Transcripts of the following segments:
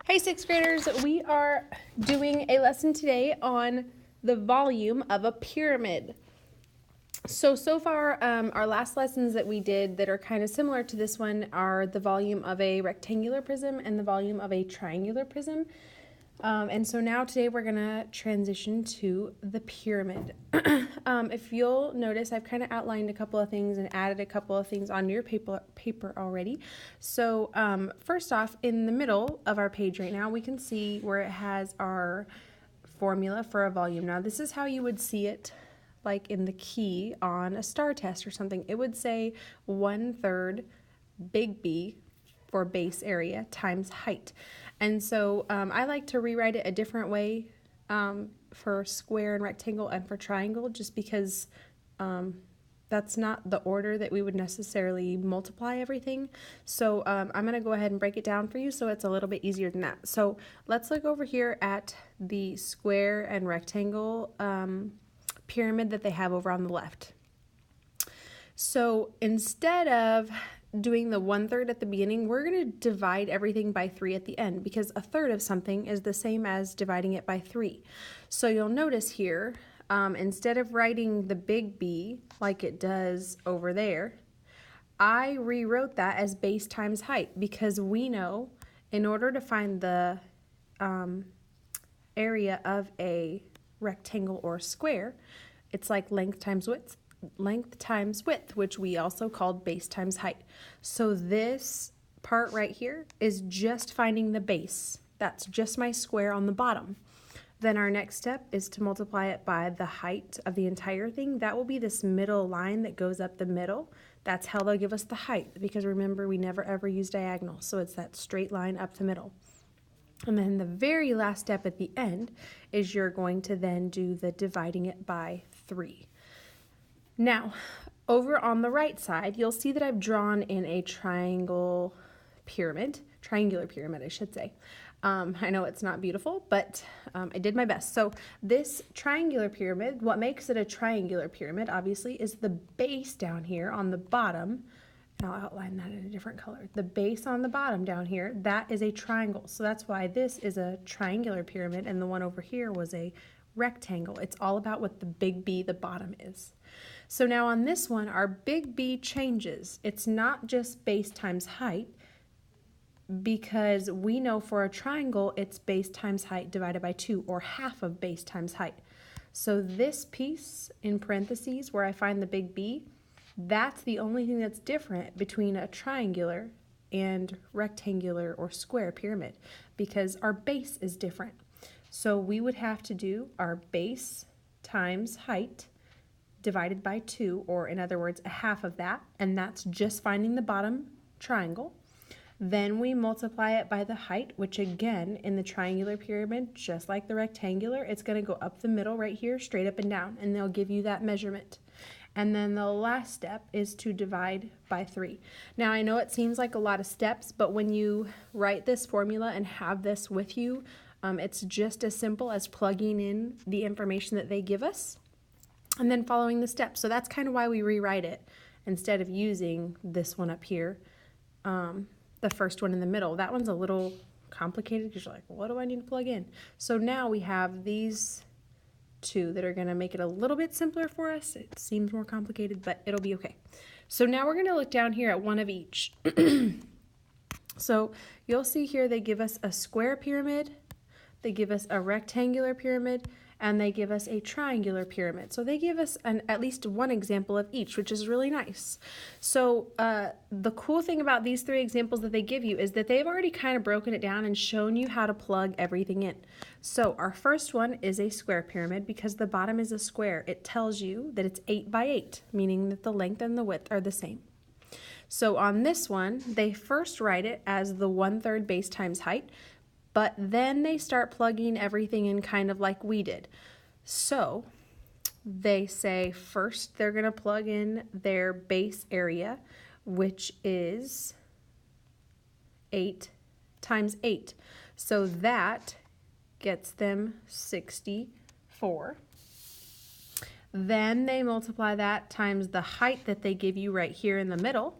Hi, sixth graders. We are doing a lesson today on the volume of a pyramid. So far, our last lessons that we did that are kind of similar to this one are the volume of a rectangular prism and the volume of a triangular prism. And so now today we're going to transition to the pyramid. If you'll notice, I've kind of outlined a couple of things and added a couple of things on your paper already. So first off, in the middle of our page right now, we can see where it has our formula for a volume. Now this is how you would see it like in the key on a STAR test or something. It would say 1/3 big B for base area times height. And so I like to rewrite it a different way for square and rectangle and for triangle, just because that's not the order that we would necessarily multiply everything. So I'm going to go ahead and break it down for you so it's a little bit easier than that. So let's look over here at the square and rectangle pyramid that they have over on the left. So instead of doing the 1/3 at the beginning, we're going to divide everything by 3 at the end, because 1/3 of something is the same as dividing it by 3. So you'll notice here, instead of writing the big B like it does over there, I rewrote that as base times height, because we know in order to find the area of a rectangle or square, it's like length times width, which we also called base times height. So this part right here is just finding the base. That's just my square on the bottom. Then our next step is to multiply it by the height of the entire thing. That will be this middle line that goes up the middle. That's how they'll give us the height, because remember, we never ever use diagonal, so it's that straight line up the middle. And then the very last step at the end is you're going to then do the dividing it by 3. Now, over on the right side, you'll see that I've drawn in a triangular pyramid, I should say. I know it's not beautiful, but I did my best. So this triangular pyramid, what makes it a triangular pyramid, obviously, is the base down here on the bottom. And I'll outline that in a different color. The base on the bottom down here, that is a triangle. So that's why this is a triangular pyramid, and the one over here was a rectangle. It's all about what the big B, the bottom, is. So now on this one, our big B changes. It's not just base times height, because we know for a triangle, it's base times height divided by 2, or half of base times height. So this piece in parentheses where I find the big B, that's the only thing that's different between a triangular and rectangular or square pyramid, because our base is different. So we would have to do our base times height divided by 2, or in other words, a half of that, and that's just finding the bottom triangle. Then we multiply it by the height, which again, in the triangular pyramid, just like the rectangular, it's going to go up the middle right here, straight up and down, and they'll give you that measurement. And then the last step is to divide by 3. Now I know it seems like a lot of steps, but when you write this formula and have this with you, it's just as simple as plugging in the information that they give us and then following the steps. So that's kind of why we rewrite it instead of using this one up here, the first one in the middle. That one's a little complicated because you're like, what do I need to plug in? So now we have these two that are going to make it a little bit simpler for us. It seems more complicated, but it'll be okay. So now we're going to look down here at one of each. So you'll see here they give us a square pyramid, they give us a rectangular pyramid, and they give us a triangular pyramid. So they give us at least one example of each, which is really nice. So the cool thing about these 3 examples that they give you is that they've already kind of broken it down and shown you how to plug everything in. So our first one is a square pyramid, because the bottom is a square. It tells you that it's 8 by 8, meaning that the length and the width are the same. So on this one, they first write it as the 1/3 base times height, but then they start plugging everything in kind of like we did. So they say first they're going to plug in their base area, which is 8 times 8. So that gets them 64. Then they multiply that times the height that they give you right here in the middle,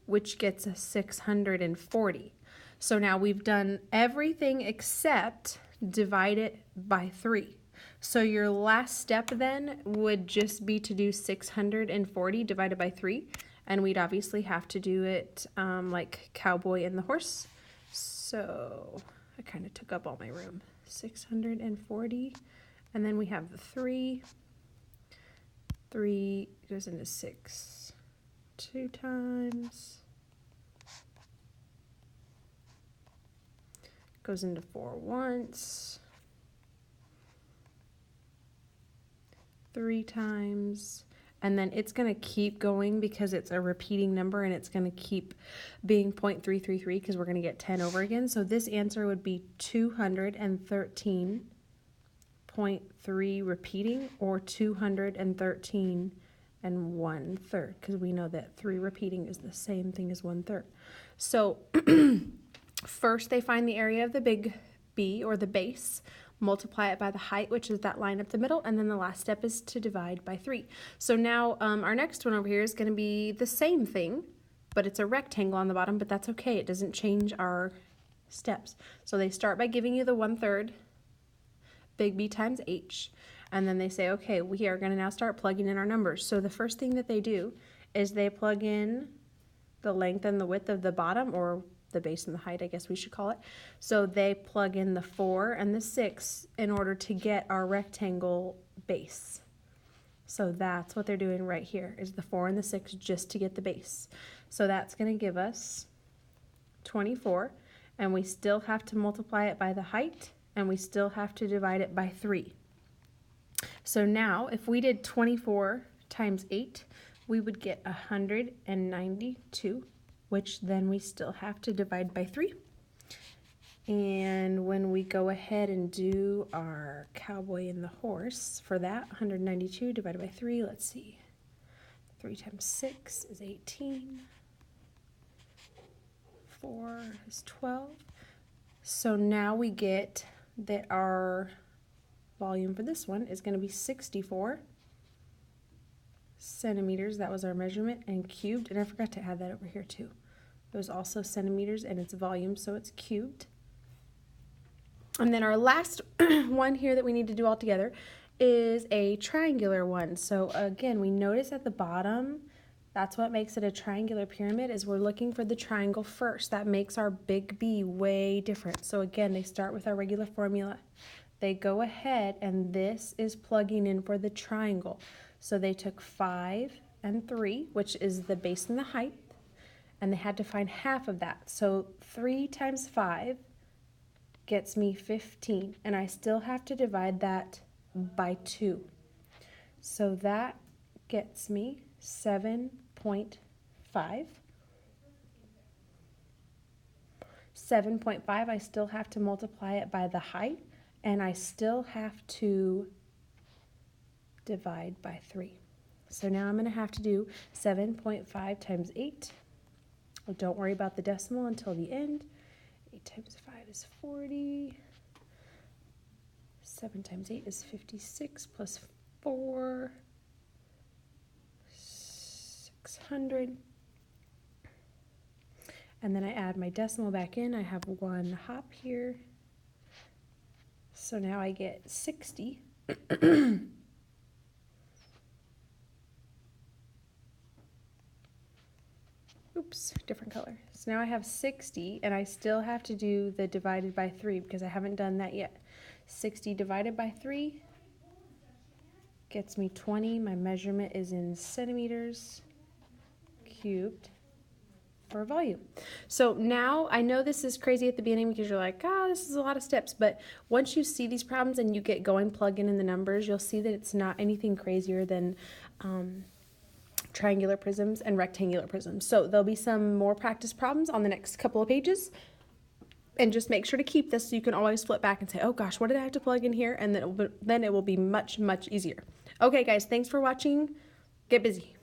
which gets us 640. So now we've done everything except divide it by 3. So your last step then would just be to do 640 divided by 3. And we'd obviously have to do it like cowboy and the horse. So I kind of took up all my room. 640. And then we have the 3. 3 goes into 6 2 times. Goes into 4 once. 3 times. And then it's going to keep going because it's a repeating number, and it's going to keep being 0.333 because we're going to get 10 over again. So this answer would be 213.3 repeating, or 213 1/3, because we know that 3 repeating is the same thing as 1/3. So first they find the area of the big B, or the base, multiply it by the height, which is that line up the middle, and then the last step is to divide by 3. So now our next one over here is going to be the same thing, but it's a rectangle on the bottom, but that's okay. It doesn't change our steps. So they start by giving you the 1/3 big B times H, and then they say, okay, we are going to now start plugging in our numbers. So the first thing that they do is they plug in the length and the width of the bottom, or the base and the height, I guess we should call it. So they plug in the 4 and the 6 in order to get our rectangle base. So that's what they're doing right here, is the 4 and the 6 just to get the base. So that's going to give us 24, and we still have to multiply it by the height, and we still have to divide it by 3. So now if we did 24 times 8, we would get 192, which then we still have to divide by 3. And when we go ahead and do our cowboy and the horse, for that, 192 divided by 3, let's see. 3 times 6 is 18. 4 is 12. So now we get that our volume for this one is going to be 64 centimeters. That was our measurement, and cubed. And I forgot to add that over here too. It was also centimeters, and it's volume, so it's cubed. And then our last one here that we need to do all together is a triangular one. So again, we notice at the bottom, that's what makes it a triangular pyramid, is we're looking for the triangle first. That makes our big B way different. So again, they start with our regular formula. They go ahead, and this is plugging in for the triangle. So they took 5 and 3, which is the base and the height, and they had to find half of that. So 3 times 5 gets me 15, and I still have to divide that by 2. So that gets me 7.5. 7.5, I still have to multiply it by the height, and I still have to divide by 3. So now I'm going to have to do 7.5 times 8. Well, don't worry about the decimal until the end. 8 times 5 is 40. 7 times 8 is 56 plus 4, 600. And then I add my decimal back in. I have 1 hop here. So now I get 60. Oops, different color. So now I have 60, and I still have to do the divided by 3 because I haven't done that yet. 60 divided by 3 gets me 20. My measurement is in centimeters cubed for volume. So now I know this is crazy at the beginning because you're like, oh, this is a lot of steps. But once you see these problems and you get going, plugging in the numbers, you'll see that it's not anything crazier than triangular prisms and rectangular prisms. So there'll be some more practice problems on the next couple of pages. And just make sure to keep this so you can always flip back and say, oh gosh, what did I have to plug in here? And then it will be much, much easier. Okay, guys, thanks for watching. Get busy.